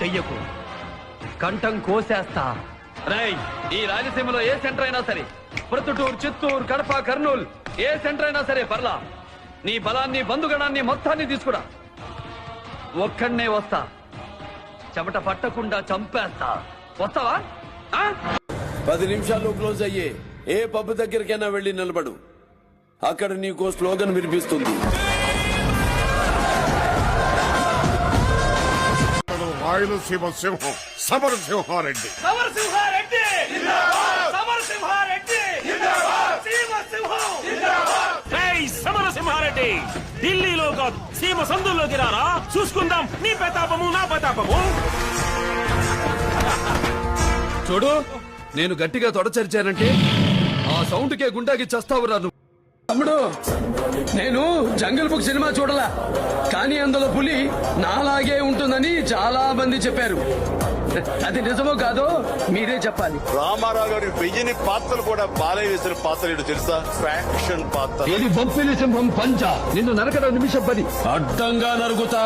చెయ్యకు, కంఠం కోసేస్తా. రేయ్, ఈ రాయలసీమలో ఏ సెంటర్ అయినా సరే, ప్రొద్దుటూరు, చిత్తూరు, కడప, కర్నూలు, ఏ సెంటర్ అయినా సరే పర్లా, నీ బలాన్ని, బంధుగణాన్ని మొత్తాన్ని తీసుకురా. ఒక్కడనే వస్తా, చెమట పట్టకుండా చంపేస్తా. వస్తావా? 10 నిమిషాల్లో క్లోజ్ అయ్యే ఏ పబ్ దగ్గరికైనా వెళ్లి నిలబడు. అక్కడ నీకో స్లోగన్ వినిపిస్తుంది. రాయలసీమ సింహం సమరసింహారెడ్డి. సమరసింహారెడ్డి ఢిల్లీలో కాదు, సీమ సందుల్లోకి రారా, చూసుకుందాం నీ ప్రతాపము నా ప్రతాపము. చూడు, నేను గట్టిగా తొడచరిచానంటే ఆ సౌండ్ కే గుండాకి చస్తావురా నువ్వు. తమ్ముడు, నేను జంగల్ బుక్ సినిమా చూడలా, కానీ అందులో పులి నాలాగే ఉంటుందని చాలా మంది చెప్పారు. అది నిజమో కాదో మీరే చెప్పాలి. రామారావు గారి 1000 పాత్రలు కూడా బాలయ్య వేసిన పాత్ర ఏంటో తెలుసా? ఫ్యాక్షన్ పాత్ర. ఇది బొప్పిలి సింహం పంజా, నిన్ను నరకడం నిమిషం పని. అడ్డంగా నరుగుతా.